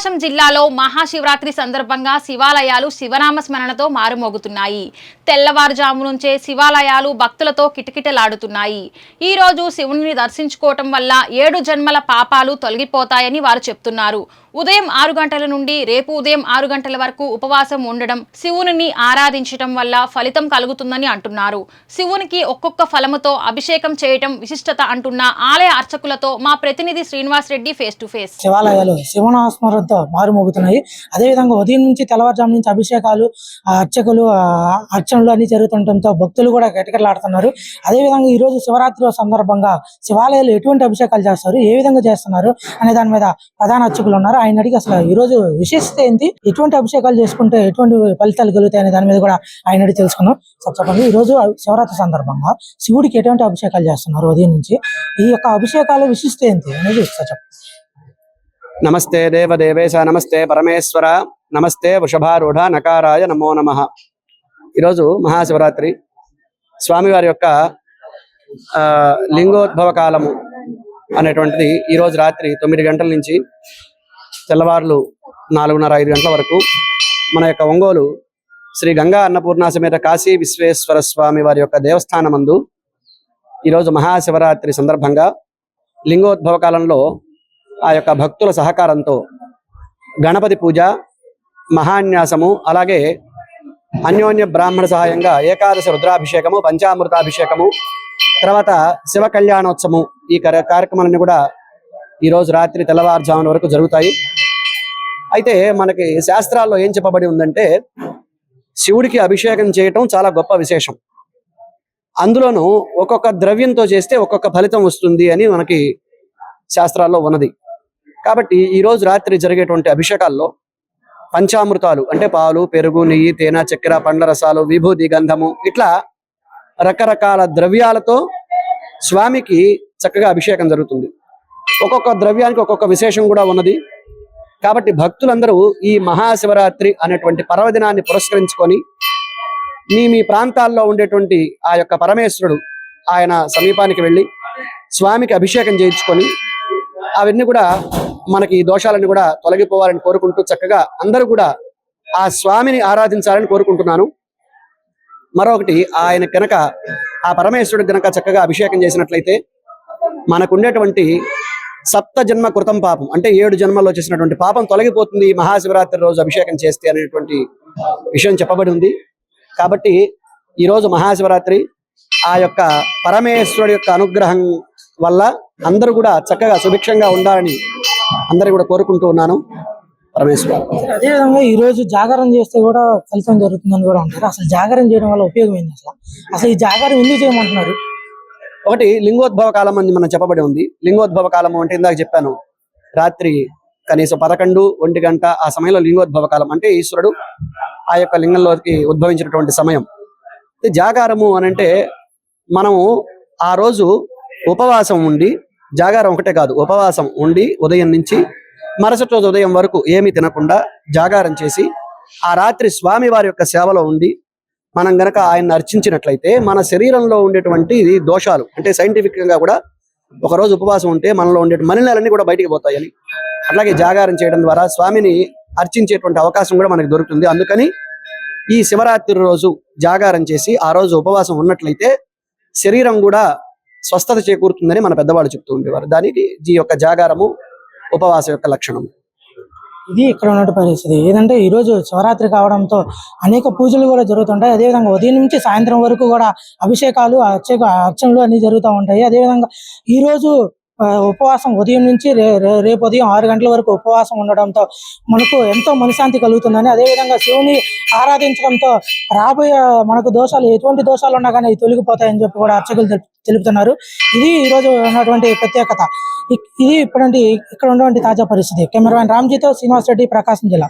ప్రకాశం జిల్లాలో మహాశివరాత్రి సందర్భంగా శివాలయాలు శివనామ స్మరణతో మారుమోగుతున్నాయి. తెల్లవారుజాము నుంచే శివాలయాలు భక్తులతో కిటకిటలాడుతున్నాయి. ఈ రోజు శివుని దర్శించుకోవటం వల్ల 7 జన్మల పాపాలు తొలగిపోతాయని వారు చెప్తున్నారు. ఉదయం 6 గంటల నుండి రేపు ఉదయం 6 గంటల వరకు ఉపవాసం ఉండడం, శివుని ఆరాధించడం వల్ల ఫలితం కలుగుతుందని అంటున్నారు. శివునికి ఒక్కొక్క ఫలముతో అభిషేకం చేయటం విశిష్టత అంటున్న ఆలయ అర్చకులతో మా ప్రతినిధి Srinivas Reddy face to face. శివాలయాలు శివనామస్మరణతో మారుమోగుతున్నాయి. అదేవిధంగా ఉదయం నుంచి తెల్లవారుజాము నుంచి అభిషేకాలు, అర్చకులు, అర్చనలు అన్ని జరుగుతుండటంతో భక్తులు కూడా కిటకిటలాడుతున్నారు. అదేవిధంగా ఈ రోజు శివరాత్రి సందర్భంగా శివాలయాలు ఎటువంటి అభిషేకాలు చేస్తారు, ఏ విధంగా చేస్తున్నారు అనే దాని మీద ప్రధాన అర్చకులు ఉన్నారు. ఆయన అడిగి అసలు ఈ రోజు విశేషత ఏంటి, ఎటువంటి అభిషేకాలు చేసుకుంటే ఎటువంటి ఫలితాలు కలుగుతాయి అనే దాని మీద కూడా ఆయన అడిగి తెలుసుకున్నాం. చెప్పండి, ఈ రోజు శివరాత్రి సందర్భంగా శివుడికి ఎటువంటి అభిషేకాలు చేస్తున్నారు ఉదయం నుంచి, ఈ యొక్క అభిషేకాల విశిష్టత ఏంటి అనేది చెప్పండి. నమస్తే దేవదేవేశ, నమస్తే పరమేశ్వర, నమస్తే వృషభారూఢ నకారాయ నమో నమః. ఈరోజు మహాశివరాత్రి స్వామివారి యొక్క లింగోద్భవ కాలము అనేటువంటిది ఈరోజు రాత్రి 9 గంటల నుంచి తెల్లవారులు 4:30-5 గంటల వరకు మన యొక్క ఒంగోలు శ్రీ గంగా అన్నపూర్ణ సమేత కాశీ విశ్వేశ్వర స్వామి వారి యొక్క దేవస్థానమందు ఈరోజు మహాశివరాత్రి సందర్భంగా లింగోద్భవ కాలంలో ఆ యొక్క భక్తుల సహకారంతో గణపతి పూజ, మహాన్యాసము, అలాగే అన్యోన్య బ్రాహ్మణ సహాయంగా ఏకాదశ రుద్రాభిషేకము, పంచామృతాభిషేకము, తర్వాత శివ కళ్యాణోత్సవము, ఈ కార్యక్రమాలన్నీ కూడా ఈరోజు రాత్రి తెల్లవారుజామున వరకు జరుగుతాయి. అయితే మనకి శాస్త్రాల్లో ఏం చెప్పబడి ఉందంటే, శివుడికి అభిషేకం చేయటం చాలా గొప్ప విశేషం. అందులోనూ ఒక్కొక్క ద్రవ్యంతో చేస్తే ఒక్కొక్క ఫలితం వస్తుంది అని మనకి శాస్త్రాల్లో ఉన్నది. కాబట్టి ఈరోజు రాత్రి జరిగేటువంటి అభిషేకాల్లో పంచామృతాలు అంటే పాలు, పెరుగు, నెయ్యి, తేనె, చక్కెర, పండ్ల రసాలు, విభూతి, గంధము, ఇట్లా రకరకాల ద్రవ్యాలతో స్వామికి చక్కగా అభిషేకం జరుగుతుంది. ఒక్కొక్క ద్రవ్యానికి ఒక్కొక్క విశేషం కూడా ఉన్నది. కాబట్టి భక్తులందరూ ఈ మహాశివరాత్రి అనేటువంటి పర్వదినాన్ని పురస్కరించుకొని మీ ప్రాంతాల్లో ఉండేటువంటి ఆ యొక్క పరమేశ్వరుడు ఆయన సమీపానికి వెళ్ళి స్వామికి అభిషేకం చేయించుకొని అవన్నీ కూడా మనకి ఈ దోషాలన్నీ కూడా తొలగిపోవాలని కోరుకుంటూ చక్కగా అందరూ కూడా ఆ స్వామిని ఆరాధించాలని కోరుకుంటున్నాను. మరొకటి, ఆయన కనుక ఆ పరమేశ్వరుడు కనుక చక్కగా అభిషేకం చేసినట్లయితే మనకుండేటువంటి 7 జన్మ కృతం పాపం అంటే 7 జన్మల్లో చేసినటువంటి పాపం తొలగిపోతుంది మహాశివరాత్రి రోజు అభిషేకం చేస్తే అనేటువంటి విషయం చెప్పబడి ఉంది. కాబట్టి ఈరోజు మహాశివరాత్రి ఆ యొక్క పరమేశ్వరుడు యొక్క అనుగ్రహం వల్ల అందరూ కూడా చక్కగా సుభిక్షంగా ఉండాలని అందరూ కూడా కోరుకుంటూ ఉన్నాను. పరమేశ్వర. అదేవిధంగా ఈ రోజు జాగారం చేస్తే కూడా ఫలితం జరుగుతుందని కూడా ఉంటారు. అసలు జాగారం చేయడం వల్ల ఉపయోగం ఏంటి, అసలు ఈ జాగారం ఎందుకు చేయమంటున్నారు? ఒకటి, లింగోద్భవ కాలం అని మనం చెప్పబడి ఉంది. లింగోద్భవ కాలం అంటే ఇందాక చెప్పాను, రాత్రి కనీసం 11-1 గంట ఆ సమయంలో లింగోద్భవ కాలం అంటే ఈశ్వరుడు ఆ యొక్క లింగంలోకి ఉద్భవించినటువంటి సమయం. జాగారము అని అంటే మనము ఆ రోజు ఉపవాసం ఉండి, జాగారం ఒకటే కాదు, ఉపవాసం ఉండి ఉదయం నుంచి మరుసటి రోజు ఉదయం వరకు ఏమీ తినకుండా జాగారం చేసి ఆ రాత్రి స్వామి వారి యొక్క సేవలో ఉండి మనం గనక ఆయన్ని అర్చించినట్లయితే మన శరీరంలో ఉండేటువంటి దోషాలు అంటే సైంటిఫిక్ గా కూడా ఒకరోజు ఉపవాసం ఉంటే మనలో ఉండే మలినాలన్నీ కూడా బయటికి పోతాయని, అట్లాగే జాగారం చేయడం ద్వారా స్వామిని అర్చించేటువంటి అవకాశం కూడా మనకు దొరుకుతుంది. అందుకని ఈ శివరాత్రి రోజు జాగారం చేసి ఆ రోజు ఉపవాసం ఉన్నట్లయితే శరీరం కూడా స్వస్థత చేకూరుతుందని మన పెద్దవాళ్ళు చెప్తూ ఉండేవారు. దానికి ఈ యొక్క జాగారము ఉపవాసం యొక్క లక్షణం. ఇది ఇక్కడ ఉన్నటువంటి పరిస్థితి. ఏదంటే ఈ రోజు శివరాత్రి కావడంతో అనేక పూజలు కూడా జరుగుతుంటాయి. అదేవిధంగా ఉదయం నుంచి సాయంత్రం వరకు కూడా అభిషేకాలు, అర్చనలు అన్ని జరుగుతూ ఉంటాయి. అదేవిధంగా ఈ రోజు ఉపవాసం ఉదయం నుంచి రేపు ఉదయం 6 గంటల వరకు ఉపవాసం ఉండడంతో మనకు ఎంతో మనశ్శాంతి కలుగుతుందని, అదేవిధంగా శివుని ఆరాధించడంతో రాబోయే మనకు దోషాలు, ఎటువంటి దోషాలు ఉన్నా కానీ అవి తొలగిపోతాయని చెప్పి కూడా అర్చకులు తెలుపుతున్నారు. ఇది ఈరోజు ఉన్నటువంటి ప్రత్యేకత. ఇది ఇక్కడ ఉన్నటువంటి తాజా పరిస్థితి. కెమెరామెన్ రామ్జీతో శ్రీనివాస్ రెడ్డి, ప్రకాశం జిల్లా.